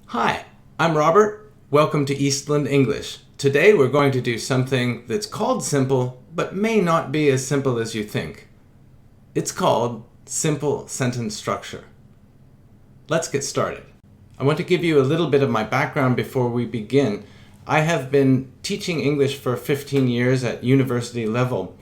Hi, I'm Robert. Welcome to Eastland English. Today we're going to do something that's called simple, but may not be as simple as you think. It's called simple sentence structure. Let's get started. I want to give you a little bit of my background before we begin. I have been teaching English for 15 years at university level.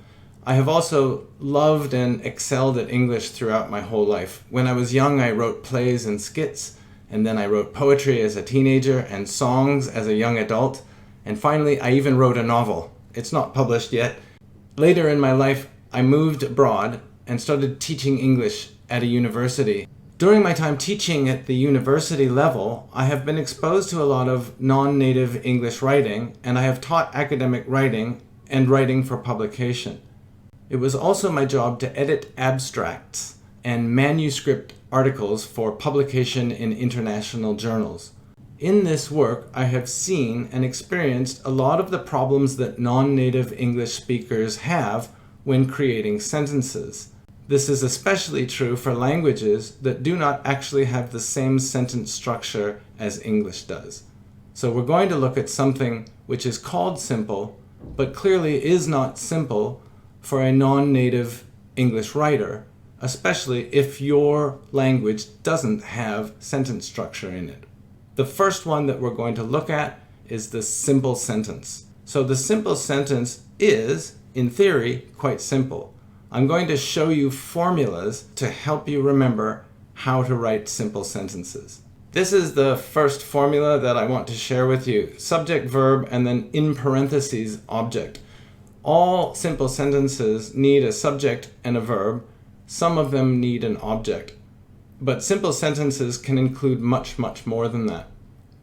I have also loved and excelled at English throughout my whole life. When I was young, I wrote plays and skits, and then I wrote poetry as a teenager and songs as a young adult. And finally, I even wrote a novel. It's not published yet. Later in my life, I moved abroad and started teaching English at a university. During my time teaching at the university level, I have been exposed to a lot of non-native English writing, and I have taught academic writing and writing for publication. It was also my job to edit abstracts and manuscript articles for publication in international journals. In this work, I have seen and experienced a lot of the problems that non-native English speakers have when creating sentences. This is especially true for languages that do not actually have the same sentence structure as English does. So we're going to look at something which is called simple, but clearly is not simple for a non-native English writer, especially if your language doesn't have sentence structure in it. The first one that we're going to look at is the simple sentence. So the simple sentence is, in theory, quite simple. I'm going to show you formulas to help you remember how to write simple sentences. This is the first formula that I want to share with you. Subject, verb, and then in parentheses, object. All simple sentences need a subject and a verb. Some of them need an object. But simple sentences can include much, much more than that.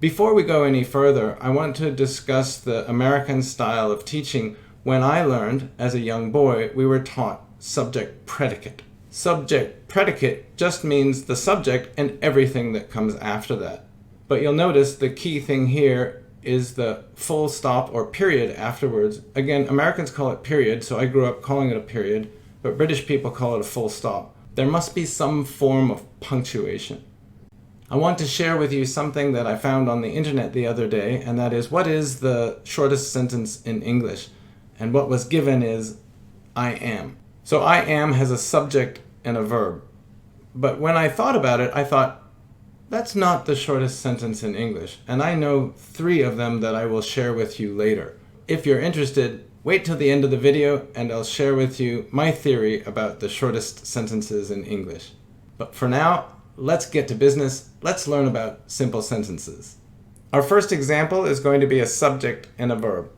Before we go any further, I want to discuss the American style of teaching. When I learned, as a young boy, we were taught subject-predicate. Subject-predicate just means the subject and everything that comes after that. But you'll notice the key thing here is the full stop or period afterwards. Again, Americans call it period, so I grew up calling it a period, but British people call it a full stop. There must be some form of punctuation. I want to share with you something that I found on the internet the other day, and that is, what is the shortest sentence in English? And what was given is, I am. So I am has a subject and a verb. But when I thought about it, I thought, that's not the shortest sentence in English, and I know 3 of them that I will share with you later. If you're interested, wait till the end of the video and I'll share with you my theory about the shortest sentences in English. But for now, let's get to business. Let's learn about simple sentences. Our first example is going to be a subject and a verb.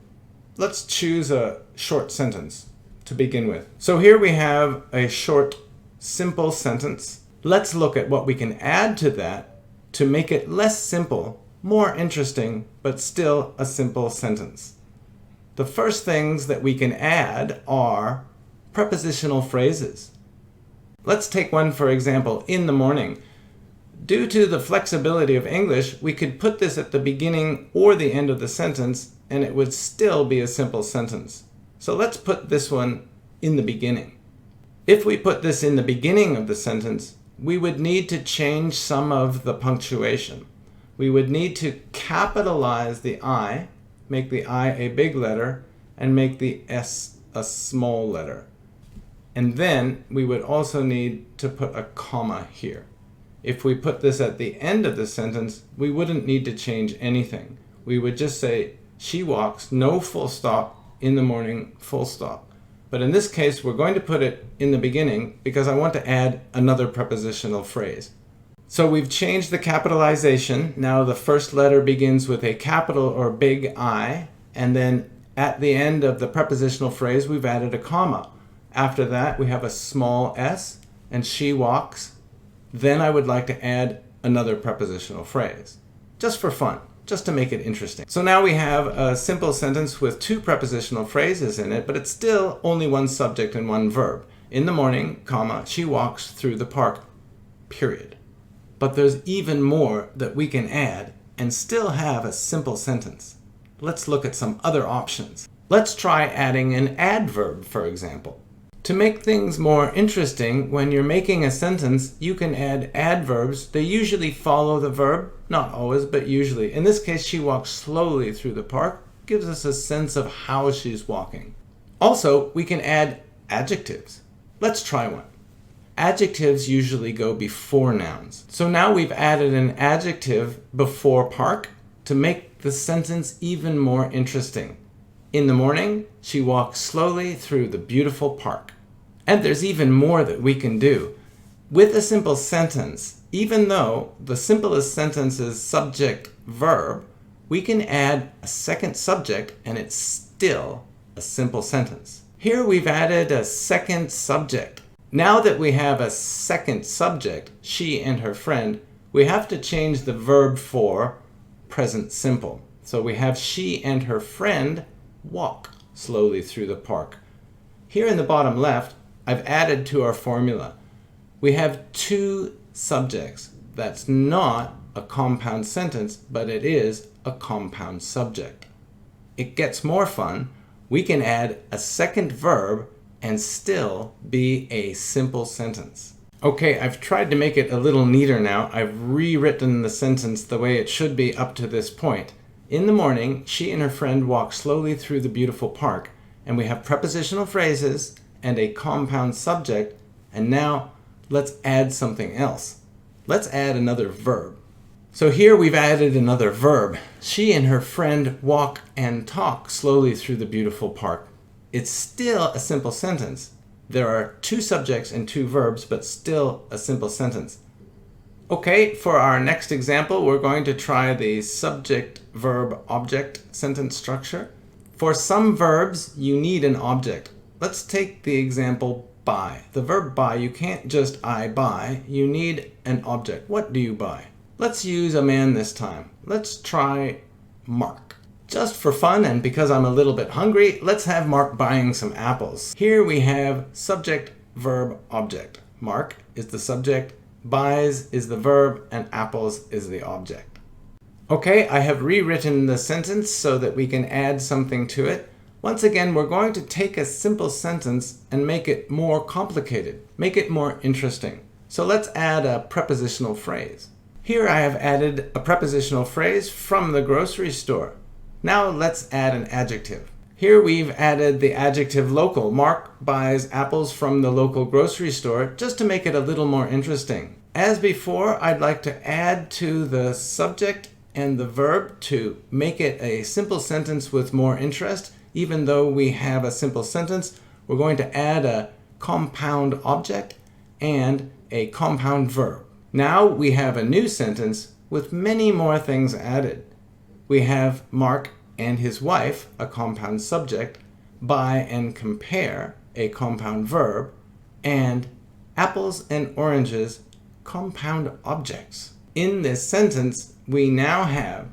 Let's choose a short sentence to begin with. So here we have a short, simple sentence. Let's look at what we can add to that to make it less simple, more interesting, but still a simple sentence. The first things that we can add are prepositional phrases. Let's take one for example, in the morning. Due to the flexibility of English, we could put this at the beginning or the end of the sentence, and it would still be a simple sentence. So let's put this one in the beginning. If we put this in the beginning of the sentence, we would need to change some of the punctuation. We would need to capitalize the I, make the I a big letter, and make the S a small letter. And then we would also need to put a comma here. If we put this at the end of the sentence, we wouldn't need to change anything. We would just say, she walks, no full stop, in the morning, full stop. But in this case, we're going to put it in the beginning because I want to add another prepositional phrase. So we've changed the capitalization. Now the first letter begins with a capital or big I, and then at the end of the prepositional phrase, we've added a comma. After that, we have a small s, and she walks. Then I would like to add another prepositional phrase, just for fun, just to make it interesting. So now we have a simple sentence with 2 prepositional phrases in it, but it's still only one subject and one verb. In the morning, comma, she walks through the park, period. But there's even more that we can add and still have a simple sentence. Let's look at some other options. Let's try adding an adverb, for example. To make things more interesting, when you're making a sentence, you can add adverbs. They usually follow the verb, not always, but usually. In this case, she walks slowly through the park, gives us a sense of how she's walking. Also, we can add adjectives. Let's try one. Adjectives usually go before nouns. So now we've added an adjective before park to make the sentence even more interesting. In the morning, she walks slowly through the beautiful park. And there's even more that we can do. With a simple sentence, even though the simplest sentence is subject-verb, we can add a second subject and it's still a simple sentence. Here we've added a second subject. Now that we have a second subject, she and her friend, we have to change the verb for present simple. So we have she and her friend walk slowly through the park. Here in the bottom left, I've added to our formula. We have two subjects. That's not a compound sentence, but it is a compound subject. It gets more fun. We can add a second verb and still be a simple sentence. Okay, I've tried to make it a little neater now. I've rewritten the sentence the way it should be up to this point. In the morning, she and her friend walk slowly through the beautiful park, and we have prepositional phrases and a compound subject, and now let's add something else. Let's add another verb. So here we've added another verb. She and her friend walk and talk slowly through the beautiful park. It's still a simple sentence. There are two subjects and two verbs, but still a simple sentence. Okay, for our next example, we're going to try the subject-verb-object sentence structure. For some verbs, you need an object. Let's take the example buy. The verb buy, you can't just I buy. You need an object. What do you buy? Let's use a man this time. Let's try Mark. Just for fun and because I'm a little bit hungry, let's have Mark buying some apples. Here we have subject, verb, object. Mark is the subject, buys is the verb, and apples is the object. Okay, I have rewritten the sentence so that we can add something to it. Once again, we're going to take a simple sentence and make it more complicated, make it more interesting. So let's add a prepositional phrase. Here I have added a prepositional phrase from the grocery store. Now let's add an adjective. Here we've added the adjective local. Mark buys apples from the local grocery store just to make it a little more interesting. As before, I'd like to add to the subject and the verb to make it a simple sentence with more interest. Even though we have a simple sentence, we're going to add a compound object and a compound verb. Now we have a new sentence with many more things added. We have Mark and his wife, a compound subject, buy and compare, a compound verb, and apples and oranges, compound objects. In this sentence, we now have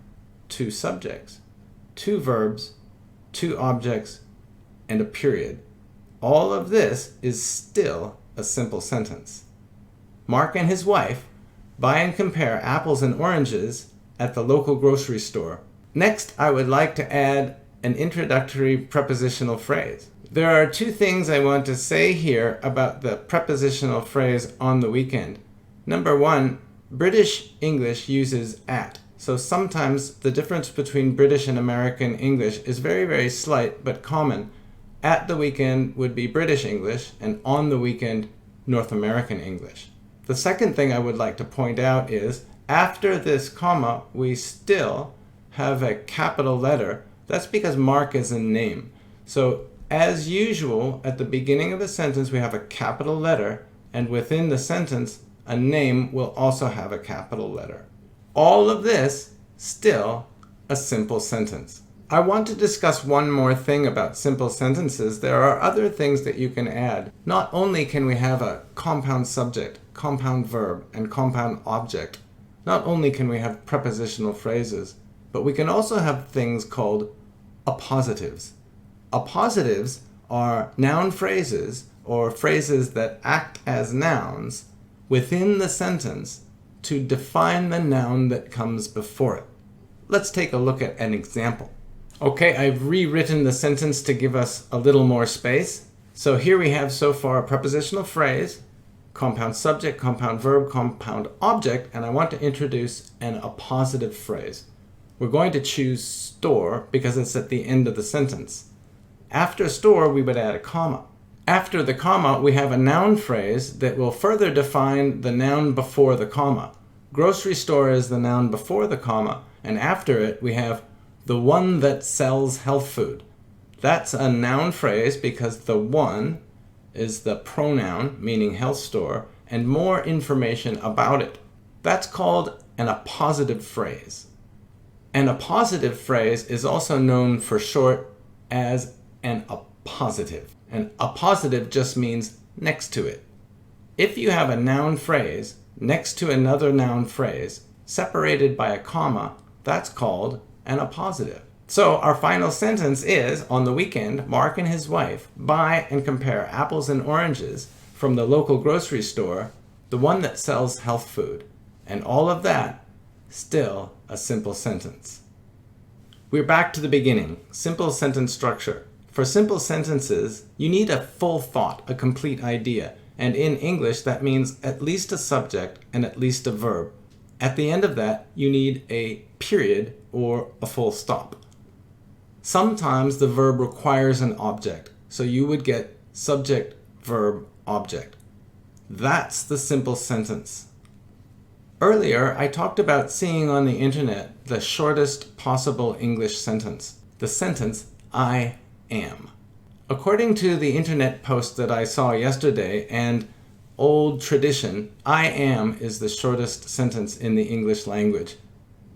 two subjects, two verbs, two objects, and a period. All of this is still a simple sentence. Mark and his wife buy and compare apples and oranges at the local grocery store. Next, I would like to add an introductory prepositional phrase. There are two things I want to say here about the prepositional phrase on the weekend. Number one, British English uses at. So sometimes the difference between British and American English is very, very slight but common. At the weekend would be British English, and on the weekend, North American English. The second thing I would like to point out is after this comma, we still have a capital letter. That's because Mark is a name. So as usual, at the beginning of a sentence, we have a capital letter, and within the sentence, a name will also have a capital letter. All of this still a simple sentence. I want to discuss one more thing about simple sentences. There are other things that you can add. Not only can we have a compound subject, compound verb, and compound object, not only can we have prepositional phrases, but we can also have things called appositives. Appositives are noun phrases or phrases that act as nouns within the sentence to define the noun that comes before it. Let's take a look at an example. Okay, I've rewritten the sentence to give us a little more space. So here we have so far a prepositional phrase, compound subject, compound verb, compound object, and I want to introduce an appositive phrase. We're going to choose store because it's at the end of the sentence. After store, we would add a comma. After the comma, we have a noun phrase that will further define the noun before the comma. Grocery store is the noun before the comma, and after it, we have the one that sells health food. That's a noun phrase because the one is the pronoun, meaning health store, and more information about it. That's called an appositive phrase. An appositive phrase is also known for short as an appositive. An appositive just means next to it. If you have a noun phrase next to another noun phrase, separated by a comma, that's called an appositive. So our final sentence is, on the weekend, Mark and his wife buy and compare apples and oranges from the local grocery store, the one that sells health food. And all of that, still a simple sentence. We're back to the beginning, simple sentence structure. For simple sentences, you need a full thought, a complete idea. And in English, that means at least a subject and at least a verb. At the end of that, you need a period or a full stop. Sometimes the verb requires an object, so you would get subject, verb, object. That's the simple sentence. Earlier, I talked about seeing on the internet the shortest possible English sentence, the sentence, I am. According to the internet post that I saw yesterday and old tradition, I am is the shortest sentence in the English language.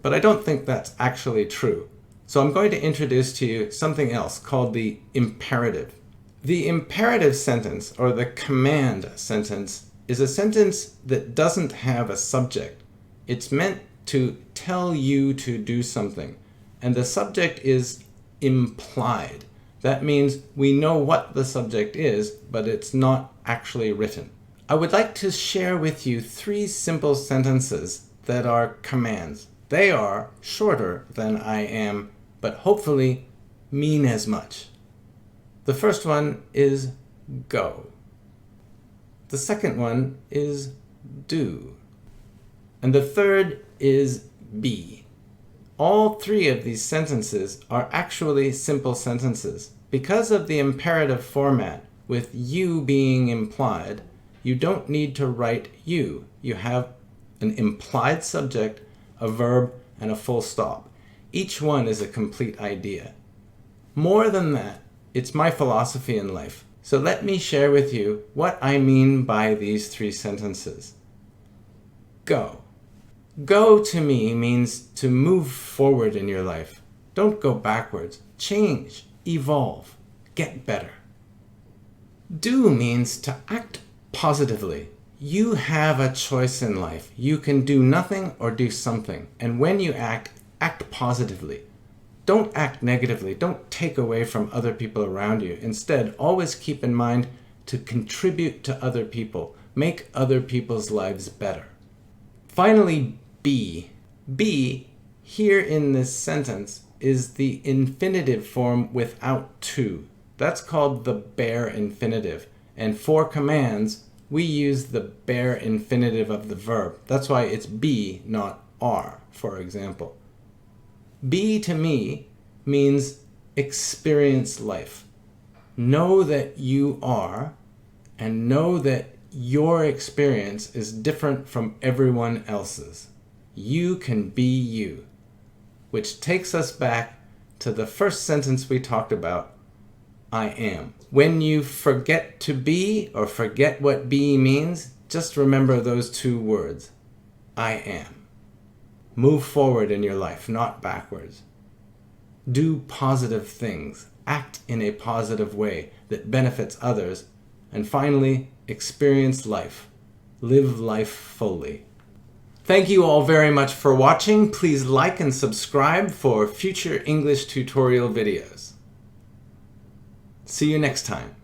But I don't think that's actually true. So I'm going to introduce to you something else called the imperative. The imperative sentence, or the command sentence, is a sentence that doesn't have a subject. It's meant to tell you to do something, and the subject is implied. That means we know what the subject is, but it's not actually written. I would like to share with you 3 simple sentences that are commands. They are shorter than I am, but hopefully mean as much. The first one is go. The second one is do. And the third is be. All 3 of these sentences are actually simple sentences. Because of the imperative format, with you being implied, you don't need to write you. You have an implied subject, a verb, and a full stop. Each one is a complete idea. More than that, it's my philosophy in life. So let me share with you what I mean by these 3 sentences. Go. Go to me means to move forward in your life. Don't go backwards. Change, evolve, get better. Do means to act positively. You have a choice in life. You can do nothing or do something. And when you act positively. Don't act negatively. Don't take away from other people around you. Instead, always keep in mind to contribute to other people. Make other people's lives better. Finally, be. Be, here in this sentence, is the infinitive form without to. That's called the bare infinitive. And for commands, we use the bare infinitive of the verb. That's why it's be, not are, for example. Be to me means experience life. Know that you are, and know that your experience is different from everyone else's. You can be you. Which takes us back to the first sentence we talked about, I am. When you forget to be or forget what be means, just remember those 2 words, I am. Move forward in your life, not backwards. Do positive things. Act in a positive way that benefits others. And finally, experience life. Live life fully. Thank you all very much for watching. Please like and subscribe for future English tutorial videos. See you next time.